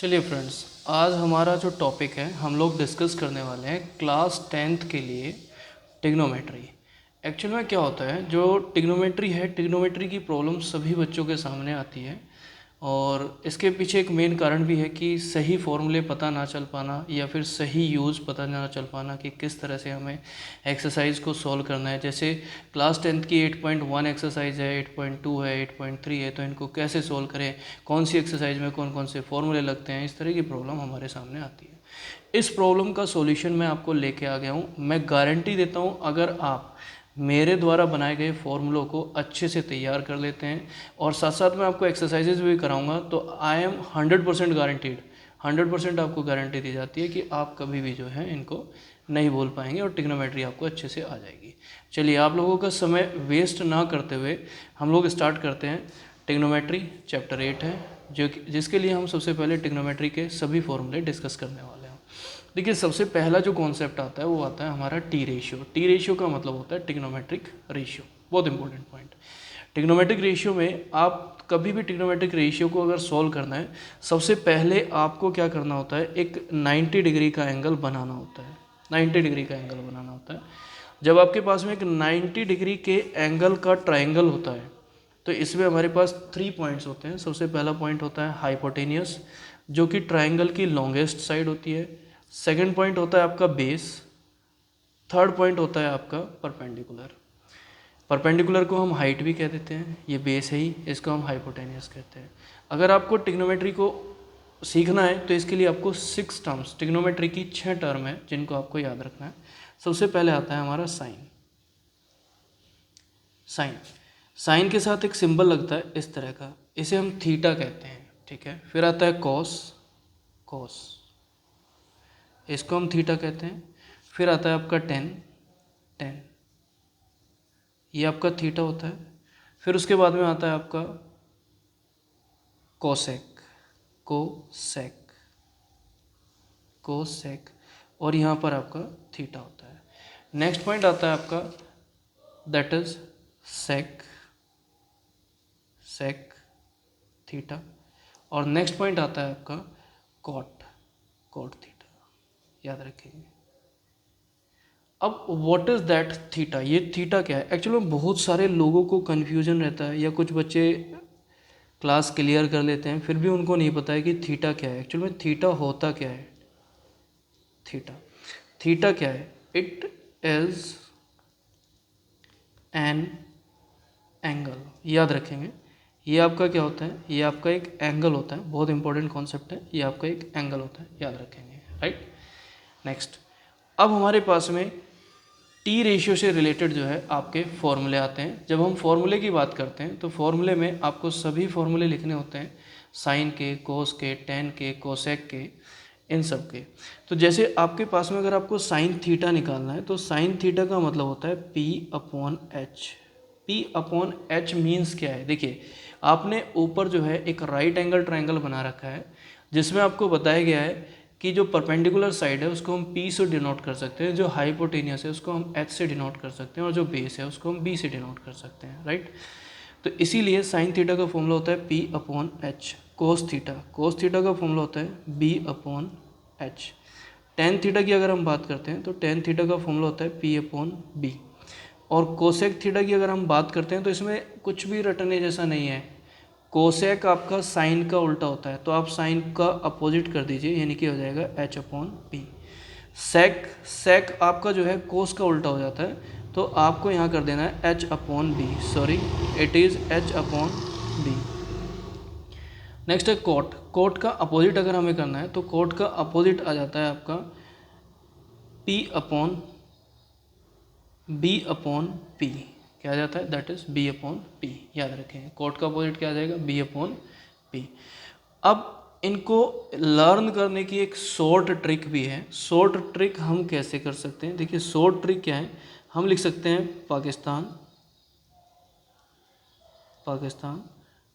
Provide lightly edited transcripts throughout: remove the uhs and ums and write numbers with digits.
चलिए फ्रेंड्स, आज हमारा जो टॉपिक है हम लोग डिस्कस करने वाले हैं क्लास 10th के लिए टिग्नोमेट्री। एक्चुअल में क्या होता है, जो टिग्नोमेट्री है, टिग्नोमेट्री की प्रॉब्लम सभी बच्चों के सामने आती है और इसके पीछे एक मेन कारण भी है कि सही फॉर्मूले पता ना चल पाना या फिर सही यूज़ पता ना चल पाना कि किस तरह से हमें एक्सरसाइज को सॉल्व करना है। जैसे क्लास 10th की 8.1 एक्सरसाइज है, 8.2 है, 8.3 है, तो इनको कैसे सॉल्व करें, कौन सी एक्सरसाइज में कौन कौन से फॉर्मूले लगते हैं, इस तरह की प्रॉब्लम हमारे सामने आती है। इस प्रॉब्लम का सॉल्यूशन मैं आपको लेके आ गया हूँ। मैं गारंटी देता हूँ, अगर आप मेरे द्वारा बनाए गए फॉर्मूलों को अच्छे से तैयार कर लेते हैं और साथ साथ मैं आपको एक्सरसाइजेज भी कराऊंगा, तो आई एम 100% गारंटीड, 100% आपको गारंटी दी जाती है कि आप कभी भी जो है इनको नहीं बोल पाएंगे और टिग्नोमेट्री आपको अच्छे से आ जाएगी। चलिए, आप लोगों का समय वेस्ट ना करते हुए हम लोग स्टार्ट करते हैं। टिग्नोमेट्री चैप्टर 8 है, जिसके लिए हम सबसे पहले टिग्नोमेट्री के सभी फॉर्मूले डिस्कस करने वाले हैं। देखिए, सबसे पहला जो कॉन्सेप्ट आता है वो आता है हमारा टी रेशियो। टी रेशियो का मतलब होता है टिग्नोमेट्रिक रेशियो। बहुत इंपॉर्टेंट पॉइंट। टिग्नोमेट्रिक रेशियो में आप कभी भी टिग्नोमेट्रिक रेशियो को अगर सॉल्व करना है, सबसे पहले आपको क्या करना होता है, एक 90 डिग्री का एंगल बनाना होता है। 90 डिग्री का एंगल बनाना होता है। जब आपके पास में एक 90 डिग्री के एंगल का ट्राइंगल होता है, तो इसमें हमारे पास 3 पॉइंट्स होते हैं। सबसे पहला पॉइंट होता है हाइपोटेनियस, जो कि ट्राइंगल की लॉन्गेस्ट साइड होती है। सेकंड पॉइंट होता है आपका बेस। थर्ड पॉइंट होता है आपका परपेंडिकुलर। परपेंडिकुलर को हम हाइट भी कह देते हैं, ये बेस है ही, इसको हम हाइपोटेनियस कहते हैं। अगर आपको टिग्नोमेट्री को सीखना है तो इसके लिए आपको 6 टर्म्स, टिग्नोमेट्री की 6 टर्म है जिनको आपको याद रखना है। सबसे पहले आता है हमारा साइन। साइन साइन के साथ एक सिंबल लगता है इस तरह का, इसे हम थीटा कहते हैं, ठीक है। फिर आता है कॉस। कॉस, इसको हम थीटा कहते हैं। फिर आता है आपका टेन। टेन, ये आपका थीटा होता है। फिर उसके बाद में आता है आपका कोसेक। कोसेक, कोसेक, और यहाँ पर आपका थीटा होता है। नेक्स्ट पॉइंट आता है आपका that is sec. Sec theta. और नेक्स्ट पॉइंट आता है आपका कॉट। कॉट थीटा, याद रखेंगे। अब व्हाट इज़ दैट थीटा, ये थीटा क्या है? एक्चुअली में बहुत सारे लोगों को कन्फ्यूजन रहता है, या कुछ बच्चे क्लास क्लियर कर लेते हैं फिर भी उनको नहीं पता है कि थीटा क्या है। एक्चुअली में थीटा होता क्या है? थीटा, थीटा क्या है? It is an angle. याद रखेंगे, ये आपका क्या होता है? ये आपका एक एंगल होता है। बहुत इंपॉर्टेंट कॉन्सेप्ट है, ये आपका एक एंगल होता है, याद रखेंगे, राइट। नेक्स्ट, अब हमारे पास में टी रेशियो से रिलेटेड जो है आपके फॉर्मूले आते हैं। जब हम फॉर्मूले की बात करते हैं तो फॉर्मूले में आपको सभी फॉर्मूले लिखने होते हैं, साइन के, कोस के, टेन के, कोसेक के, इन सब के। तो जैसे आपके पास में अगर आपको साइन थीटा निकालना है तो साइन थीटा का मतलब होता है P upon H. P upon H means क्या है? देखिए, आपने ऊपर जो है एक राइट एंगल ट्राइंगल बना रखा है, जिसमें आपको बताया गया है कि जो परपेंडिकुलर साइड है उसको हम P से डिनोट कर सकते हैं, जो हाइपोटेनियस है उसको हम H से डिनोट कर सकते हैं, और जो बेस है उसको हम B से डिनोट कर सकते हैं, राइट। तो इसीलिए साइन थीटा का फॉर्मूला होता है P upon H. Cos theta, cos theta का फॉर्मूला होता है B upon H. Tan theta की अगर हम बात करते हैं तो टेन थीटा का फॉर्मूला होता है P अपॉन बी। और कोसेक थीटा की अगर हम बात करते हैं तो इसमें कुछ भी रटने जैसा नहीं है। कोसेक आपका साइन का उल्टा होता है, तो आप साइन का अपोजिट कर दीजिए, यानी कि हो जाएगा एच अपॉन पी। सेक, सेक आपका जो है कोस का उल्टा हो जाता है, तो आपको यहाँ कर देना है h upon b, sorry it is h upon b. Next है कोट। कोट का अपोजिट अगर हमें करना है तो कोट का अपोजिट आ जाता है आपका p upon b upon p. क्या आ जाता है? That is b upon p. याद रखेंगे, कोट का अपोजिट क्या आ जाएगा? B upon p. अब इनको लर्न करने की एक शॉर्ट ट्रिक भी है। शॉर्ट ट्रिक हम कैसे कर सकते हैं? देखिए, शॉर्ट ट्रिक क्या है, हम लिख सकते हैं पाकिस्तान, पाकिस्तान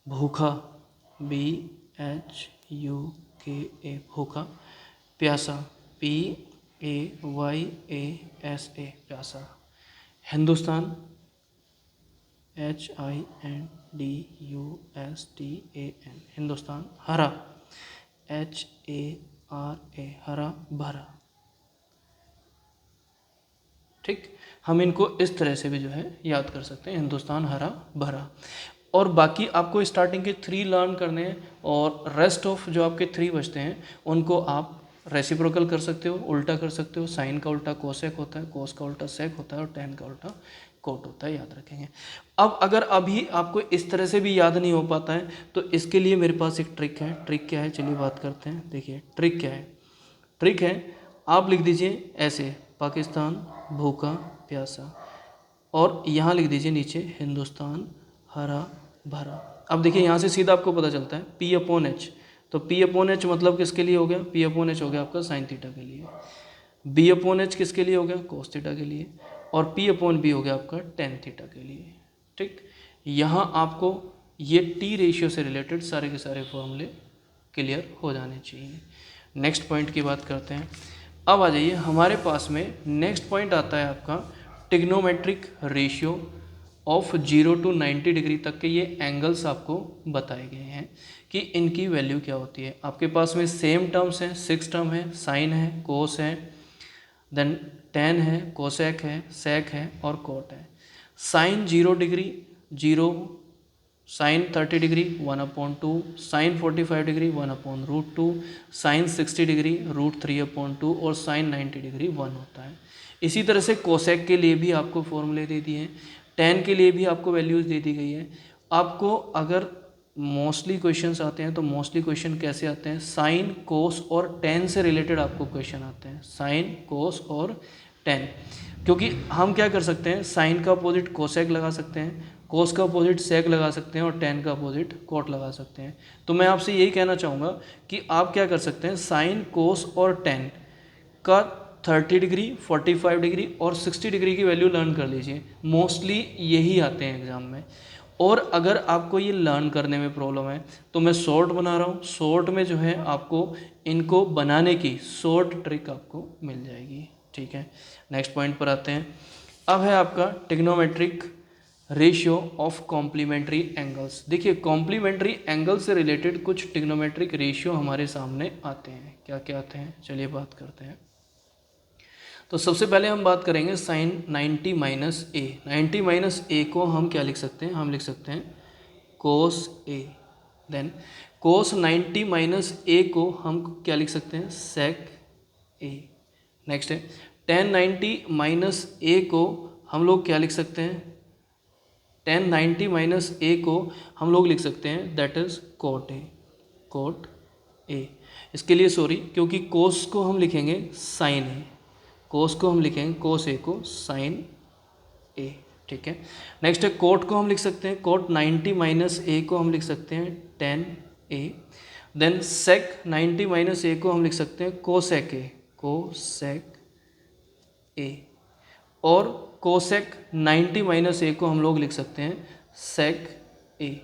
भूखा, बी एच यू के ए, भूखा। प्यासा, p a y a s a, प्यासा। हिंदुस्तान, HINDUSTAN, हिंदुस्तान। हरा, HARA, हरा भरा। ठीक, हम इनको इस तरह से भी जो है याद कर सकते हैं, हिंदुस्तान हरा भरा। और बाकी आपको स्टार्टिंग के 3 लर्न करने हैं और रेस्ट ऑफ जो आपके 3 बचते हैं उनको आप रेसिप्रोकल कर सकते हो, उल्टा कर सकते हो। साइन का उल्टा कोसेक होता है, कोस का उल्टा सेक होता है और टेन का उल्टा कोट होता है, याद रखेंगे। अब अगर अभी आपको इस तरह से भी याद नहीं हो पाता है तो इसके लिए मेरे पास एक ट्रिक है। ट्रिक क्या है, चलिए बात करते हैं। देखिए ट्रिक क्या है। ट्रिक है, आप लिख दीजिए ऐसे, पाकिस्तान भूखा प्यासा, और यहाँ लिख दीजिए नीचे हिंदुस्तान हरा भरा। अब देखिए यहाँ से सीधा आपको पता चलता है P/H, तो P/H मतलब किसके लिए हो गया, P/H हो गया आपका साइन थीटा के लिए, B/H किसके लिए हो गया, कोस थीटा के लिए, और P/B हो गया आपका टेन थीटा के लिए। ठीक, यहाँ आपको ये T रेशियो से रिलेटेड सारे के सारे फॉर्मूले क्लियर हो जाने चाहिए। नेक्स्ट पॉइंट की बात करते हैं। अब आ जाइए हमारे पास में नेक्स्ट पॉइंट आता है आपका trigonometric ratio of 0 to 90 degree तक के ये एंगल्स आपको बताए गए हैं कि इनकी वैल्यू क्या होती है। आपके पास में सेम टर्म्स हैं, 6 टर्म है, साइन है, कोस है, देन टेन है, कोसेक है, सेक है और कोट है। Sine 0 degree 0, sine 30 degree 1/2, sine 45 degree 1/√2, sine 60 degree √3/2 और साइन 90 डिग्री 1 होता है। इसी तरह से कोसेक के लिए भी आपको फॉर्मूले दे दिए हैं, टेन के लिए भी आपको वैल्यूज़ दे दी गई है। आपको अगर मोस्टली क्वेश्चंस आते हैं तो मोस्टली क्वेश्चन कैसे आते हैं, साइन कोस और टेन से रिलेटेड आपको क्वेश्चन आते हैं, साइन कोस और टेन। क्योंकि हम क्या कर सकते हैं, साइन का अपोजिट कोसेक लगा सकते हैं, कोस का अपोजिट सेक लगा सकते हैं और टेन का अपोजिट कोट लगा सकते हैं। तो मैं आपसे यही कहना चाहूँगा कि आप क्या कर सकते हैं, साइन कोस और टेन का 30 डिग्री 45 डिग्री और 60 डिग्री की वैल्यू लर्न कर लीजिए। मोस्टली यही आते हैं एग्ज़ाम में। और अगर आपको ये लर्न करने में प्रॉब्लम है तो मैं शॉर्ट बना रहा हूँ, शॉर्ट में जो है आपको इनको बनाने की शॉर्ट ट्रिक आपको मिल जाएगी। ठीक है, नेक्स्ट पॉइंट पर आते हैं। अब है आपका trigonometric ratio of complementary angles. देखिए कॉम्प्लीमेंट्री एंगल से रिलेटेड कुछ टिग्नोमेट्रिक रेशियो हमारे सामने आते हैं। क्या क्या आते हैं, चलिए बात करते हैं। तो सबसे पहले हम बात करेंगे साइन 90 माइनस ए। 90 माइनस ए को हम क्या लिख सकते हैं, हम लिख सकते हैं कोस ए। देन कोस 90 माइनस ए को हम क्या लिख सकते हैं, सेक ए। नेक्स्ट है टेन 90 माइनस ए को हम लोग क्या लिख सकते हैं, टेन 90 माइनस ए को हम लोग लिख सकते हैं that is cot A, cot A. इसके लिए सॉरी, क्योंकि कोस को हम लिखेंगे साइन ए, कोस को हम लिखेंगे कोस ए को साइन ए। ठीक है, नेक्स्ट है कोट को हम लिख सकते हैं, कोट 90 माइनस ए को हम लिख सकते हैं टेन ए। देन सेक 90 माइनस ए को हम लिख सकते हैं कोसेक ए, कोसेक ए। और कोसेक 90 माइनस ए को हम लोग लिख सकते हैं सेक ए,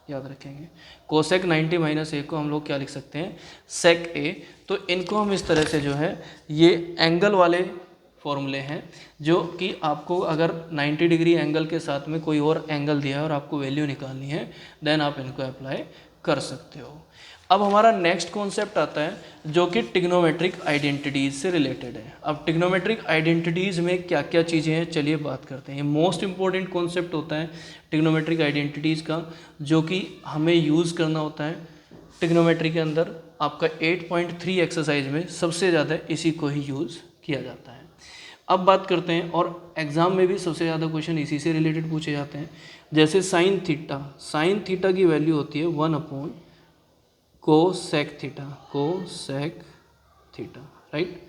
याद रखेंगे। कोसेक 90 माइनस ए को हम लोग क्या लिख सकते हैं, सेक ए। तो इनको हम इस तरह से जो है ये एंगल वाले फॉर्मूले हैं जो कि आपको अगर 90 डिग्री एंगल के साथ में कोई और एंगल दिया है और आपको वैल्यू निकालनी है देन आप इनको अप्लाई कर सकते हो। अब हमारा नेक्स्ट कॉन्सेप्ट आता है जो कि टिग्नोमेट्रिक आइडेंटिटीज़ से रिलेटेड है। अब टिग्नोमेट्रिक आइडेंटिटीज़ में क्या क्या चीज़ें हैं, चलिए बात करते हैं। ये मोस्ट इंपॉर्टेंट कॉन्सेप्ट होता है टिग्नोमेट्रिक आइडेंटिटीज़ का, जो कि हमें यूज़ करना होता है टिग्नोमेट्री के अंदर। आपका 8.3 एक्सरसाइज में सबसे ज़्यादा इसी को ही यूज़ किया जाता है। अब बात करते हैं, और एग्ज़ाम में भी सबसे ज़्यादा क्वेश्चन इसी से रिलेटेड पूछे जाते हैं। जैसे साइन थीटा, साइन थीटा की वैल्यू होती है 1 cosec theta, cosec theta, right.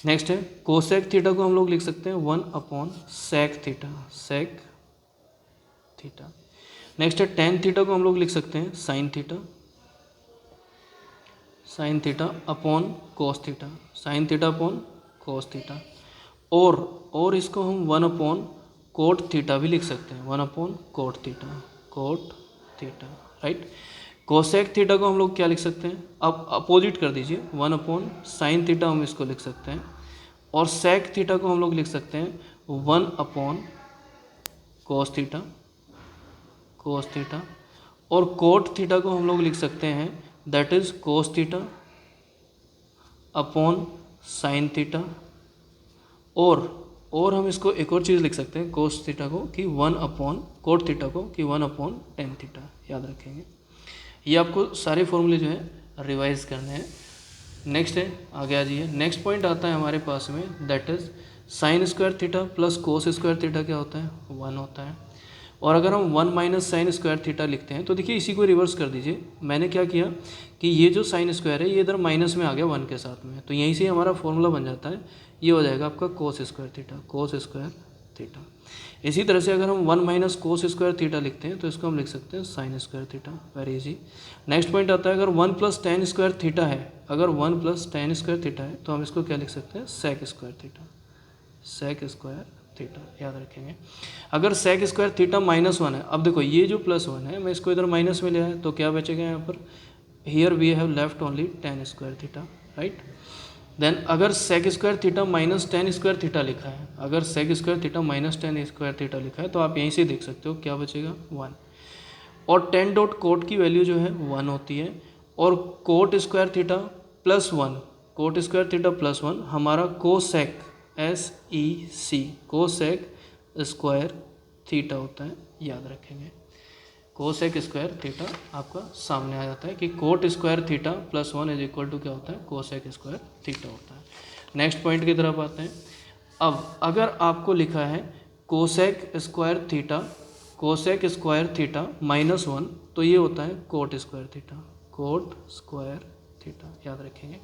Next है कोसेक थीटा को हम लोग लिख सकते हैं 1/सेक थीटा, सेक थीटा। नेक्स्ट है टेन थीटा को हम लोग लिख सकते हैं sine theta, sine theta upon cos theta, sine theta upon cos theta. और इसको हम 1/कोट थीटा भी लिख सकते हैं, 1/कोट theta, cot theta, right. Cosec theta को हम लोग क्या लिख सकते हैं, अब अपोजिट कर दीजिए, 1/साइन थीटा हम इसको लिख सकते हैं। और सेक थीटा को हम लोग लिख सकते हैं 1/कोस थीटा, कोस थीटा। और कोट थीटा को हम लोग लिख सकते हैं that is cos theta upon sine theta, और हम इसको एक और चीज़ लिख सकते हैं कोस थीटा को कि 1 अपॉन कोट थीटा को कि 1 अपॉन टेन थीटा, याद रखेंगे। ये आपको सारे फॉर्मूले जो है रिवाइज करने हैं। नेक्स्ट है, आगे आ जाइए। नेक्स्ट पॉइंट आता है हमारे पास में, that is sine square theta plus cos square theta क्या होता है, 1 होता है। और अगर हम 1 माइनस साइन स्क्वायर थीटा लिखते हैं तो देखिए इसी को रिवर्स कर दीजिए। मैंने क्या किया कि ये जो साइन स्क्वायर है ये इधर माइनस में आ गया 1 के साथ में, तो यहीं से हमारा फॉर्मूला बन जाता है, ये हो जाएगा आपका cos square theta, cos square theta. इसी तरह से अगर हम 1 माइनस कोस स्क्वायर थीटा लिखते हैं तो इसको हम लिख सकते हैं sine square theta, very easy. Next point आता है, अगर 1 प्लस टेन स्क्वायर थीटा है, अगर 1 प्लस टेन स्क्वायर थीटा है तो हम इसको क्या लिख सकते हैं, sec square theta, sec square theta, याद रखेंगे। अगर सेक स्क्वायर थीटा -1 है, अब देखो ये जो +1 है मैं इसको इधर माइनस में ले आया तो क्या बचेगा यहाँ पर, here we have left only tan square theta, right. Then अगर sec square theta minus tan square theta लिखा है, अगर sec square theta minus tan square theta लिखा है तो आप यहीं से देख सकते हो क्या बचेगा, 1। और टेन डॉट कोट की वैल्यू जो है 1 होती है, और coat square theta +1, coat square theta +1 हमारा cosec SEC cosec square theta होता है, याद रखेंगे। कोसेक स्क्वायर थीटा आपका सामने आ जाता है कि cot square theta +1 is equal to क्या होता है, कोसेक स्क्वायर थीटा होता है। नेक्स्ट पॉइंट की तरफ आते हैं। अब अगर आपको लिखा है cosec square theta, cosec square theta -1 तो ये होता है coat square theta, coat square theta, याद रखेंगे।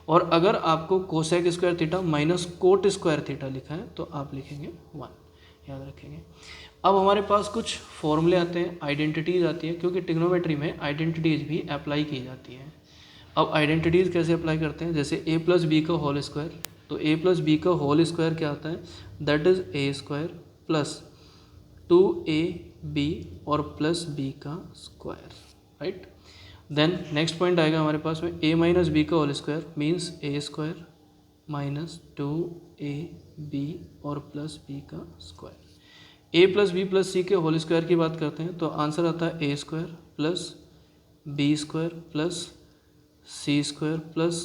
और अगर आपको cosec square theta minus cot square theta लिखा है तो आप लिखेंगे 1, याद रखेंगे। अब हमारे पास कुछ फॉर्मूले आते हैं, आइडेंटिटीज़ आती है, क्योंकि ट्रिग्नोमेट्री में आइडेंटिटीज़ भी अप्लाई की जाती हैं। अब आइडेंटिटीज़ कैसे अप्लाई करते हैं, जैसे a प्लस बी का होल स्क्वायर, तो a प्लस बी का होल स्क्वायर क्या आता है, that is a square plus 2ab और प्लस b का square, right. Then next point आएगा हमारे पास में a माइनस बी का whole square means a square minus 2ab और प्लस b का square. a plus b plus c के होल स्क्वायर की बात करते हैं तो आंसर आता है a square plus b square plus c square plus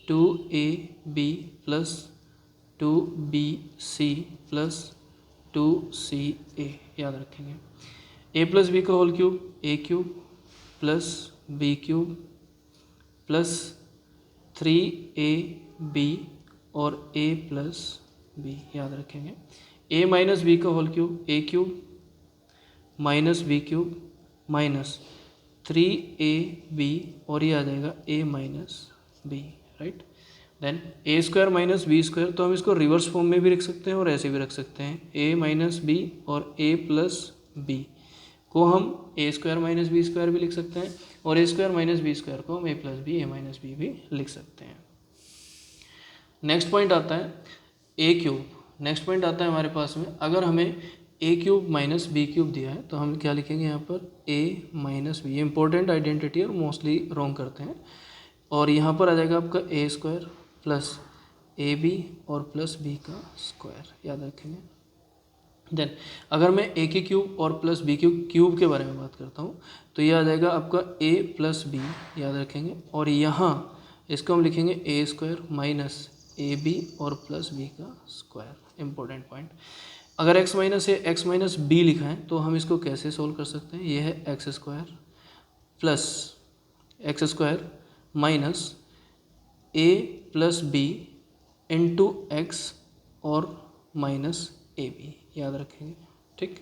2ab plus 2bc plus 2ca, याद रखेंगे। a प्लस बी का whole cube a cube plus b cube plus 3ab और a प्लस बी, याद रखेंगे। a माइनस बी का whole cube a cube minus b cube minus 3ab और ये आ जाएगा a minus b, right. Then a square minus b square, तो हम इसको रिवर्स फॉर्म में भी रख सकते हैं और ऐसे भी रख सकते हैं, a माइनस बी और a प्लस बी को हम a square minus b square भी लिख सकते हैं, और a square minus b square को हम a plus b a minus b भी लिख सकते हैं। नेक्स्ट पॉइंट आता है a क्यूब। नेक्स्ट पॉइंट आता है हमारे पास में, अगर हमें a cube minus b cube दिया है तो हम क्या लिखेंगे यहाँ पर, a माइनस बी, ये इंपॉर्टेंट आइडेंटिटी है और मोस्टली रॉन्ग करते हैं। और यहाँ पर आ जाएगा आपका a square plus a b और प्लस बी का स्क्वायर, याद रखेंगे। देन अगर मैं a के क्यूब और प्लस बी क्यूब के बारे में बात करता हूँ तो ये आ जाएगा आपका a प्लस बी, याद रखेंगे। और यहाँ इसको हम लिखेंगे a square minus a b और प्लस बी का स्क्वायर, इंपॉर्टेंट पॉइंट। अगर x minus a x minus b लिखा है तो हम इसको कैसे सोल्व कर सकते हैं, ये है x square plus x square minus a plus b into x और माइनस ए बी, याद रखेंगे, ठीक,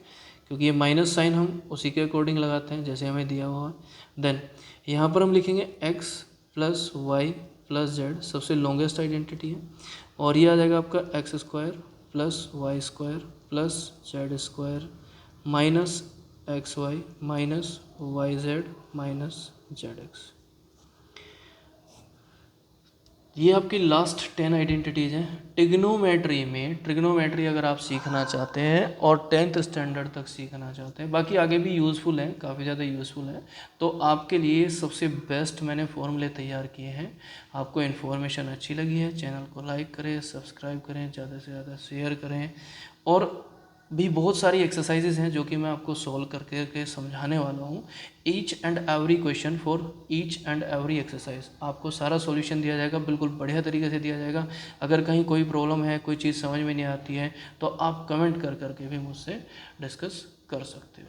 क्योंकि ये माइनस साइन हम उसी के अकॉर्डिंग लगाते हैं जैसे हमें दिया हुआ है। देन यहाँ पर हम लिखेंगे x plus y plus z, सबसे लॉन्गेस्ट आइडेंटिटी है, और ये आ जाएगा आपका x square plus y square plus z square minus x y minus y z minus z x. ये आपकी लास्ट 10 आइडेंटिटीज़ हैं ट्रिग्नोमेट्री में। ट्रिग्नोमेट्री अगर आप सीखना चाहते हैं और 10th स्टैंडर्ड तक सीखना चाहते हैं, बाकी आगे भी यूज़फुल है, काफ़ी ज़्यादा यूज़फुल है, तो आपके लिए सबसे बेस्ट मैंने फॉर्मूले तैयार किए हैं। आपको इन्फॉर्मेशन अच्छी लगी है, चैनल को लाइक करें, सब्सक्राइब करें, ज़्यादा से ज़्यादा शेयर करें, और भी बहुत सारी एक्सरसाइजेज हैं जो कि मैं आपको सॉल्व करके के समझाने वाला हूँ। Each and every question for each and every exercise आपको सारा सॉल्यूशन दिया जाएगा, बिल्कुल बढ़िया तरीके से दिया जाएगा। अगर कहीं कोई प्रॉब्लम है, कोई चीज़ समझ में नहीं आती है, तो आप कमेंट कर करके भी मुझसे डिस्कस कर सकते हो।